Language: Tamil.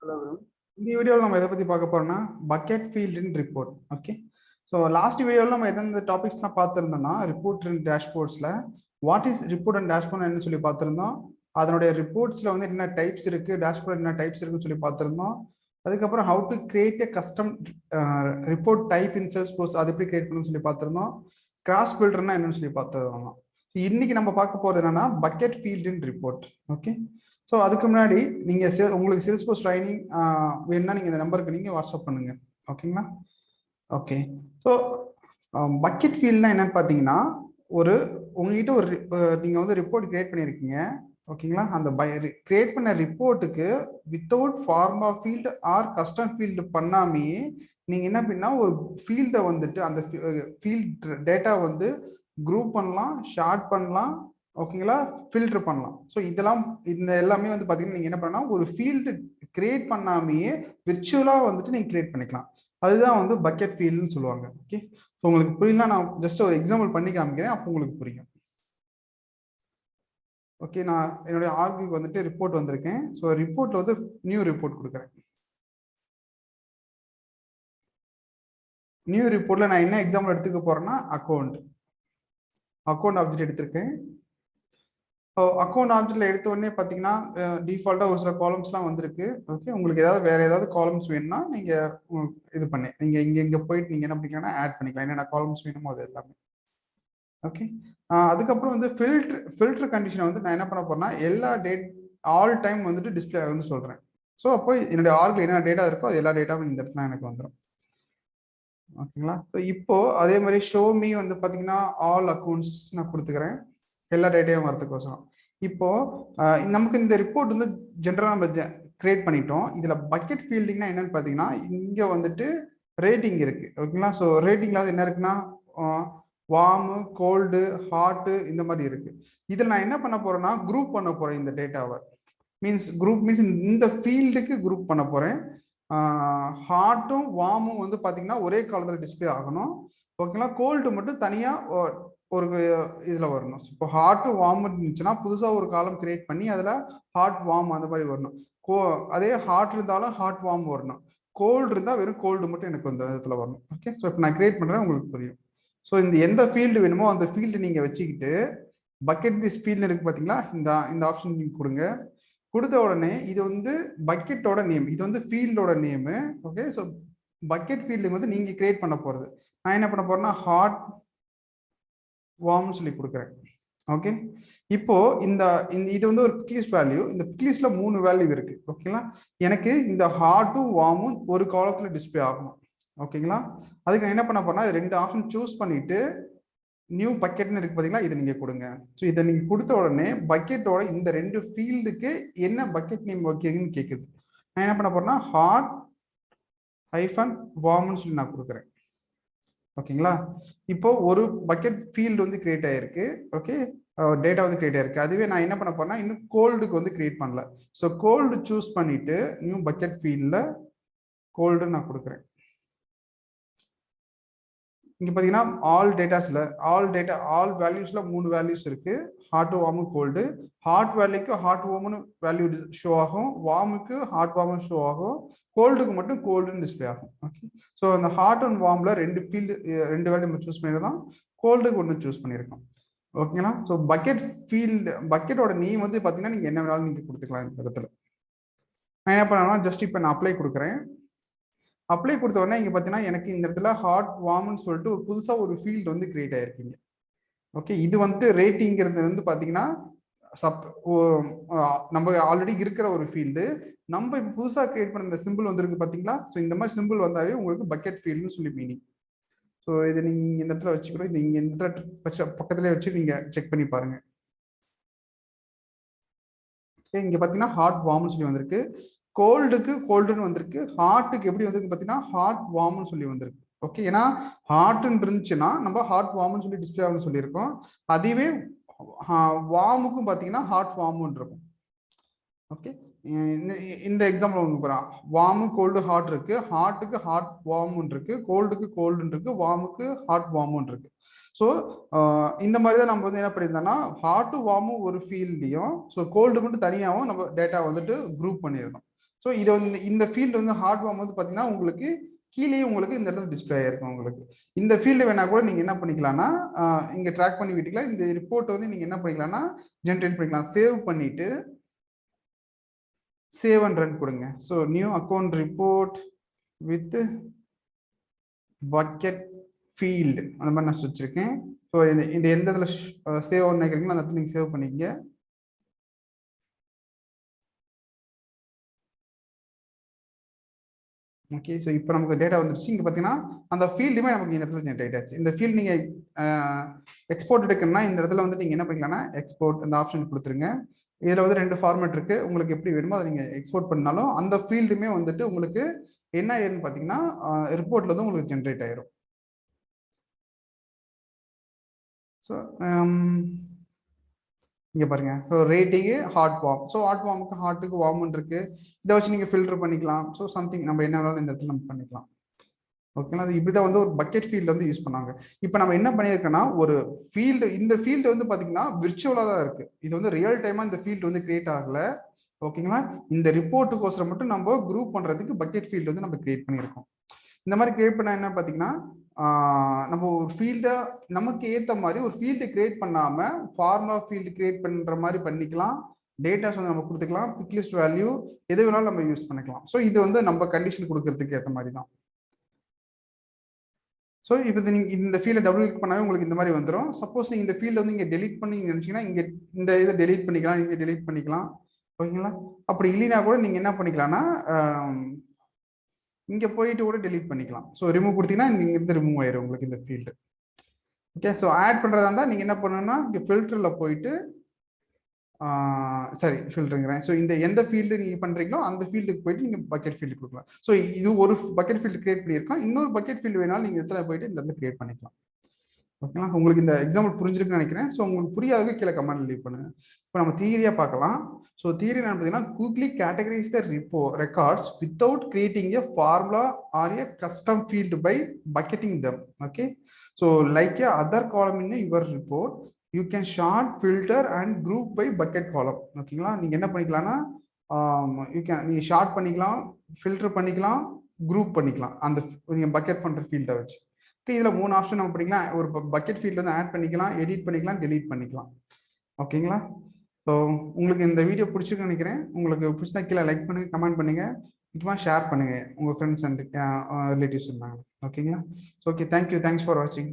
இந்த வீடியோவில் நம்ம எதை பற்றி பார்க்க போறோம்னா bucket field in report. Okay, so last வீடியோவில் நம்ம எந்தெந்த டாபிக்ஸ்லாம் பார்த்துருந்தோம்னா ரிப்போர்ட் அண்ட் டேஷ்போர்ட்ஸில் what is report and dashboard என்ன சொல்லி பார்த்துருந்தோம். அதனுடைய ரிப்போர்ட்ஸில் வந்து என்ன டைப்ஸ் இருக்குது, டேஷ்போர்ட் என்ன டைப்ஸ் இருக்குன்னு சொல்லி பார்த்துருந்தோம். அதுக்கப்புறம் how to create a custom report type in Salesforce, அது எப்படி கிரியேட் பண்ணணும்னு சொல்லி பார்த்துருந்தோம். கிராஸ் ஃபில்டர்னா என்னன்னு சொல்லி பார்த்துருந்தோம். இன்னைக்கு நம்ம பார்க்க போகிறது என்னன்னா bucket field in report. Okay, so அதுக்கு முன்னாடி நீங்கள் உங்களுக்கு Salesforce ட்ரைனிங் வேணும்னா நீங்கள் இந்த நம்பருக்கு நீங்கள் வாட்ஸ்அப் பண்ணுங்க. ஓகேங்களா? ஓகே, ஸோ பக்கெட் ஃபீல்ட்னா என்னன்னு பார்த்தீங்கன்னா உங்ககிட்ட ஒரு நீங்கள் வந்து ரிப்போர்ட் கிரியேட் பண்ணியிருக்கீங்க. ஓகேங்களா? அந்த கிரியேட் பண்ண ரிப்போர்ட்டுக்கு without formula field or custom field பண்ணாமையே நீங்கள் என்ன பண்ணா ஒரு ஃபீல்டை வந்துட்டு அந்த ஃபீல்ட் டேட்டா வந்து குரூப் பண்ணலாம், ஷார்ட் பண்ணலாம், ஓகேங்களா, ஃபில்டர் பண்ணலாம். ஸோ இதெல்லாம் இந்த எல்லாமே வந்து பார்த்தீங்கன்னா நீங்கள் என்ன பண்ணலாம், ஒரு ஃபீல்டு கிரியேட் பண்ணாமையே விர்ச்சுவலாக வந்துட்டு நீங்கள் கிரியேட் பண்ணிக்கலாம். அதுதான் வந்து பக்கெட் ஃபீல்டுன்னு சொல்லுவாங்க. ஓகே, ஸோ உங்களுக்கு புரியல, நான் ஜஸ்ட் ஒரு எக்ஸாம்பிள் பண்ணி காமிக்கிறேன், அப்போ உங்களுக்கு புரியும். ஓகே, நான் என்னுடைய ஆர்கியூக்கு வந்துட்டு ரிப்போர்ட் வந்திருக்கேன். ஸோ ரிப்போர்ட்ல வந்து நியூ ரிப்போர்ட் கொடுக்குறேன். நியூ ரிப்போர்ட்ல நான் என்ன எக்ஸாம்பிள் எடுத்துக்க போறேன்னா அக்கௌண்ட் ஆப்ஜெக்ட் எடுத்திருக்கேன். அக்கௌண்ட் ஆப்ஜெக்ட்ல எடுத்த உடனே பார்த்தீங்கன்னா டிஃபால்ட்டாக ஒரு சில காலம்ஸ்லாம் வந்திருக்கு. ஓகே, உங்களுக்கு வேற ஏதாவது காலம்ஸ் வேணும்னா நீங்கள் இது பண்ணி நீங்கள் இங்கே போயிட்டு நீங்கள் என்ன பண்ணிக்கலாம்னா ஆட் பண்ணிக்கலாம், என்னென்ன காலம்ஸ் வேணுமோ அது எல்லாமே. ஓகே, அதுக்கப்புறம் வந்து ஃபில்டர் கண்டிஷனை வந்து நான் என்ன பண்ண போறேன்னா எல்லா ஆல் டைம் வந்துட்டு டிஸ்பிளே ஆகும்னு சொல்கிறேன். ஸோ அப்போ என்னுடைய ஆர்கில் என்ன டேட்டா இருக்கோ அது எல்லா டேட்டாவும் இந்த இடத்துல எனக்கு வந்துடும். ஓகேங்களா? ஸோ இப்போ அதே மாதிரி ஷோ மீ வந்து பார்த்தீங்கன்னா ஆல் அக்கௌண்ட்ஸ் நான் கொடுத்துக்கிறேன், எல்லா டேட்டாவும் வரதுக்கோசரம். இப்போ நமக்கு இந்த ரிப்போர்ட் வந்து ஜென்ரலா நம்ம கிரியேட் பண்ணிட்டோம். இதுல பக்கெட் ஃபீல்டிங்னா என்னன்னு பாத்தீங்கன்னா இங்க வந்துட்டு ரேட்டிங் இருக்கு. ஓகேங்களா? ஸோ ரேட்டிங்ல வந்து என்ன இருக்குன்னா வார்மு, கோல்டு, ஹாட்டு இந்த மாதிரி இருக்கு. இதில் நான் என்ன பண்ண போறேன்னா குரூப் பண்ண போறேன் இந்த டேட்டாவை. குரூப் மீன்ஸ் இந்த ஃபீல்டுக்கு குரூப் பண்ண போறேன். ஹாட்டும் வார்மும் வந்து பாத்தீங்கன்னா ஒரே காலத்தில் டிஸ்பிளே ஆகணும். ஓகேங்களா? கோல்டு மட்டும் தனியா ஒரு இதுல வரணும். இப்போ ஹாட் வார்ம் இருந்துச்சுன்னா புதுசா ஒரு காலம் கிரியேட் பண்ணி அதுல ஹாட் வார்ம் அந்த மாதிரி வரணும். அதே ஹாட் இருந்தாலும் ஹாட் வார்ம் வரணும். கோல்டு இருந்தா வெறும் கோல்டு மட்டும் எனக்கு அந்த இடத்துல வரணும். ஓகே, ஸோ இப்போ நான் கிரியேட் பண்றேன், உங்களுக்கு புரியும். ஸோ இந்த எந்த ஃபீல்டு வேணுமோ அந்த ஃபீல்டு நீங்க வச்சுக்கிட்டு பக்கெட் திஸ் ஃபீல்டு இருக்கு பாத்தீங்களா, இந்த ஆப்ஷன் நீங்க கொடுங்க. கொடுத்த உடனே இது வந்து பக்கெட்டோட நேம், இது வந்து ஃபீல்டோட name. Okay, so bucket field வந்து நீங்க கிரியேட் பண்ண போறது. நான் என்ன பண்ண போறேன்னா ஹாட் வார்ம்னு சொல்லி கொடுக்குறேன். ஓகே, இப்போ இது வந்து ஒரு பிக்லிஸ்ட் வேல்யூ. இந்த பிக்லிஸ்ட்ல 3 வேல்யூ இருக்கு. ஓகேங்களா? எனக்கு இந்த ஹாட்டும் வார்மும் ஒரு காலத்துல டிஸ்பிளே ஆகணும். ஓகேங்களா? அதுக்கு என்ன பண்ண போறேன்னா 2 ஆப்ஷன் சூஸ் பண்ணிட்டு நியூ பக்கெட்னு இருக்கு பாத்தீங்களா, இதை நீங்க கொடுங்க. ஸோ இதை நீங்க கொடுத்த உடனே பக்கெட்டோட இந்த 2 ஃபீல்டுக்கு என்ன பக்கெட் நேம் வைக்கிறீங்கன்னு கேட்குது. நான் என்ன பண்ண போறேன்னா ஹாட் ஹைஃபன் வார்ம்னு சொல்லி நான் கொடுக்குறேன். ஓகேங்களா? இப்போ ஒரு பக்கெட் ஃபீல்டு வந்து கிரியேட் ஆயிருக்கு. ஓகே, டேட்டா வந்து கிரியேட் ஆயிருக்கு. அதுவே நான் என்ன பண்ண போறேன்னா இன்னும் கோல்டுக்கு வந்து கிரியேட் பண்ணல. ஸோ கோல்டு சூஸ் பண்ணிட்டு நியூ பக்கெட் ஃபீல்ட்ல கோல்டு நான் கொடுக்குறேன். இங்க பாத்தீங்கன்னா ஆல் டேட்டாஸ்ல ஆல் வேல்யூஸ்ல 3 வேல்யூஸ் இருக்கு. Hot warm cold. ஹாட் வேல்யூக்கு ஹாட் வார்ம்னு வேல்யூ ஷோ ஆகும், வார்முக்கு ஹாட் வார்ம் ஷோ ஆகும், கோல்டுக்கு மட்டும் கோல்டுன்னு டிஸ்பிளே ஆகும். ஓகே, ஸோ அந்த ஹாட் அண்ட் வார்ம்ல 2 வேல்யூ நம்ம சூஸ் பண்ணிருக்கோம், கோல்டுக்கு ஒன்று சூஸ் பண்ணியிருக்கோம். ஓகேங்களா? ஸோ பக்கெட்டோட நேம் வந்து பாத்தீங்கன்னா நீங்க என்ன வேணாலும் நீங்க கொடுத்துக்கலாம். இந்த இடத்துல நான் என்ன பண்ணேன்னா ஜஸ்ட் இப்போ நான் அப்ளை கொடுக்குறேன். அப்ளை கொடுத்த உடனே இங்க பாத்தீங்கன்னா எனக்கு இந்த இடத்துல ஹாட் வார்ம்னு சொல்லிட்டு ஒரு புதுசா ஒரு ஃபீல்டு வந்து கிரியேட் ஆயிருக்கீங்க. ஓகே, இது வந்துட்டு ரேட்டிங்கிறது வந்து பாத்தீங்கன்னா நம்ம ஆல்ரெடி இருக்கிற ஒரு ஃபீல்டு. நம்ம இப்போ புதுசா கிரியேட் பண்ண இந்த சிம்பிள் வந்துருக்கு பாத்தீங்களா. ஸோ இந்த மாதிரி சிம்பிள் வந்தாவே உங்களுக்கு பக்கெட் ஃபீல்டுன்னு சொல்லி மீனிங். ஸோ இதை நீங்க இந்த இடத்துல வச்சுக்கூட நீங்க இந்த இடத்துல பக்கத்துலேயே வச்சு நீங்க செக் பண்ணி பாருங்க. இங்க பாத்தீங்கன்னா ஹாட் வார்ம்னு சொல்லி வந்திருக்கு, கோல்டுக்கு கோல்டுன்னு வந்திருக்கு, ஹாட்டுக்கு எப்படி வந்திருக்கு பாத்தீங்கன்னா ஹாட் வார்ம்னு சொல்லி வந்திருக்கு. ஓகே, ஏன்னா ஹாட்னு இருந்துச்சுன்னா நம்ம ஹாட் வார்ம்னு சொல்லி டிஸ்பிளே ஆகும்னு சொல்லியிருக்கோம். அதுவே வார்முக்கும் பாத்தீங்கன்னா ஹாட் வார்ம்னு இருக்கும். ஓகே, இந்த எக்ஸாம்பிள் உங்களுக்கு வார்மு கோல்டு ஹாட் இருக்கு, ஹாட்டுக்கு ஹாட் வார்ம்னு இருக்கு, கோல்டுக்கு கோல்டுன்னு இருக்கு, வார்முக்கு ஹாட் வார்ம்னு இருக்கு. ஸோ இந்த மாதிரி தான் நம்ம வந்து என்ன பண்ணியிருந்தோம்னா ஹாட்டு வார்மும் ஒரு ஃபீல்டையும் ஸோ கோல்டு மட்டும் தனியாகவும் நம்ம டேட்டா வந்துட்டு குரூப் பண்ணியிருந்தோம். ஸோ இதை வந்து இந்த ஃபீல்டு வந்து ஹார்ட் வார்ம் வந்து பார்த்தீங்கன்னா உங்களுக்கு கீழே உங்களுக்கு இந்த இடத்துல டிஸ்பிளே ஆயிருக்கும் உங்களுக்கு. இந்த ஃபீல்டு வேணா கூட நீங்க என்ன பண்ணிக்கலாம்னா இங்க ட்ராக் பண்ணி விட்டுக்கலாம். இந்த ரிப்போர்ட் வந்து நீங்க என்ன பண்ணிக்கலாம்னா ஜென்ரேட் பண்ணிக்கலாம். சேவ் பண்ணிட்டு சேவ் அண்ட் ரன் கொடுங்க. So new account report with bucket field அந்த மாதிரி நான் வச்சிருக்கேன். ஸோ இந்த எந்த இதில் சேவ் நினைக்கிறீங்களோ அந்த இடத்துல நீங்கள் சேவ் பண்ணிக்கங்க. ஓகே, ஸோ இப்போ நமக்கு டேட்டா வந்துருச்சு. இங்கே பார்த்தீங்கன்னா அந்த ஃபீல்டுமே நமக்கு இந்த இடத்துல ஜென்ரேட் ஆச்சு. இந்த ஃபீல்டு நீங்கள் எக்ஸ்போர்ட் எடுக்கணும்னா இந்த இடத்துல வந்து நீங்கள் என்ன பண்ணிக்கலாம்னா எக்ஸ்போர்ட் அந்த ஆப்ஷன் கொடுத்துருங்க. இதில் வந்து 2 ஃபார்மேட் இருக்குது. உங்களுக்கு எப்படி வேணுமோ அதை நீங்கள் எக்ஸ்போர்ட் பண்ணாலும் அந்த ஃபீல்டுமே வந்துட்டு உங்களுக்கு என்ன ஆயிருன்னு பார்த்தீங்கன்னா ரிப்போர்ட்ல வந்து உங்களுக்கு ஜென்ரேட் ஆயிரும். ஸோ இங்கே பாருங்க, so rating hot warm. So hot வார்முக்கு ஹாட்டுக்கு வார்ம்னு இருக்கு. இதை வச்சு நீங்கள் ஃபில்டர் பண்ணிக்கலாம். ஸோ சம்திங் நம்ம என்ன வேணாலும் இந்த இடத்துல நம்ம பண்ணிக்கலாம். ஓகேங்களா, அது இப்படிதான் வந்து ஒரு பக்கெட் ஃபீல்டு வந்து யூஸ் பண்ணாங்க. இப்போ நம்ம என்ன பண்ணியிருக்கோம்னா ஒரு ஃபீல்டு, இந்த ஃபீல்டு வந்து பார்த்தீங்கன்னா விர்ச்சுவலாக தான் இருக்கு. இது வந்து ரியல் டைமாக இந்த ஃபீல்டு வந்து கிரியேட் ஆகல. ஓகேங்களா, இந்த ரிப்போர்ட்டுக்கோசரம் மட்டும் நம்ம குரூப் பண்ணுறதுக்கு பக்கெட் ஃபீல்டு வந்து நம்ம கிரியேட் பண்ணியிருக்கோம். இந்த மாதிரி கிரியேட் பண்ண என்ன பார்த்தீங்கன்னா நம்ம ஒரு ஃபீல்டை நமக்கு ஏற்ற மாதிரி ஒரு ஃபீல்டு கிரியேட் பண்ணாமல் ஃபார்முலா ஃபீல்டு கிரியேட் பண்ணுற மாதிரி பண்ணிக்கலாம். டேட்டாஸ் வந்து நம்ம கொடுத்துக்கலாம். பிக் லிஸ்ட் வேல்யூ எது வேணாலும் நம்ம யூஸ் பண்ணிக்கலாம். ஸோ இது வந்து நம்ம கண்டிஷன் கொடுக்கறதுக்கு ஏற்ற மாதிரி தான். ஸோ இப்போ நீங்கள் இந்த ஃபீல்டை டபுள் கிளிக் பண்ணாவே உங்களுக்கு இந்த மாதிரி வந்துடும். சப்போஸ் நீங்கள் இந்த ஃபீல்டை வந்து இங்கே டெலிட் பண்ணி நினச்சிங்கன்னா இங்கே இந்த இதை டெலிட் பண்ணிக்கலாம், இங்கே டெலிட் பண்ணிக்கலாம். ஓகேங்களா, அப்படி இல்லைனா கூட நீங்கள் என்ன பண்ணிக்கலாம்னா இங்கே போயிட்டு கூட டெலிட் பண்ணிக்கலாம். ஸோ ரிமூவ் கொடுத்தீங்கன்னா இங்கேருந்து ரிமூவ் ஆயிரும் உங்களுக்கு இந்த ஃபீல்டு. ஓகே, ஸோ ஆட் பண்ணுறதா இருந்தால் நீங்கள் என்ன பண்ணணும்னா இங்கே ஃபில்டரில் போயிட்டு சரி ஃபில்டருங்கிறேன். ஸோ இந்த எந்த ஃபீல்டு நீங்கள் பண்ணுறீங்களோ அந்த ஃபீல்டுக்கு போயிட்டு நீங்கள் பக்கெட் ஃபீல்டு கொடுக்கலாம். ஸோ இது ஒரு பக்கெட் ஃபீல்டு கிரியேட் பண்ணியிருக்கோம். இன்னொரு பக்கெட் ஃபீல்டு வேணாலும் நீங்கள் இடத்துல போயிட்டு இந்த இடத்துல கிரியேட் பண்ணிக்கலாம். ஓகேங்களா, உங்களுக்கு இந்த எக்ஸாம்பிள் புரிஞ்சிருக்குன்னு நினைக்கிறேன். ஸோ உங்களுக்கு புரியாதது கீழே கமெண்ட் லீவ் பண்ணுங்க. இப்போ நம்ம தியரியாக பார்க்கலாம். ஸோ தியரி என்ன பார்த்தீங்கன்னா quickly categorize the records without creating a formula or a custom field by bucketing them. Okay, so like a other column in your report you can sort filter and group by bucket column. ஓகேங்களா, நீங்கள் என்ன பண்ணிக்கலாம்னா நீங்கள் ஷார்ட் பண்ணிக்கலாம், ஃபில்டர் பண்ணிக்கலாம், குரூப் பண்ணிக்கலாம் அந்த நீங்கள் பக்கெட் பண்ணுற ஃபீல்டை வச்சு. இதில் 3 ஆப்ஷன் நம்ம பண்ணிக்கலாம். ஒரு பக்கெட் ஃபீல்டு வந்து ஆட் பண்ணிக்கலாம், எடிட் பண்ணிக்கலாம், டெலீட் பண்ணிக்கலாம். ஓகேங்களா, ஸோ உங்களுக்கு இந்த வீடியோ பிடிச்சிருக்குன்னு நினைக்கிறேன். உங்களுக்கு பிடிச்சா கீழே லைக் பண்ணுங்க, கமெண்ட் பண்ணுங்க, முக்கியமாக ஷேர் பண்ணுங்க உங்கள் ஃப்ரெண்ட்ஸ் அண்ட் ரிலேட்டிவ்ஸ் இருந்தாங்க. ஓகேங்களா, ஓகே, தேங்க்யூ, தேங்க்ஸ் ஃபார் வாட்சிங்.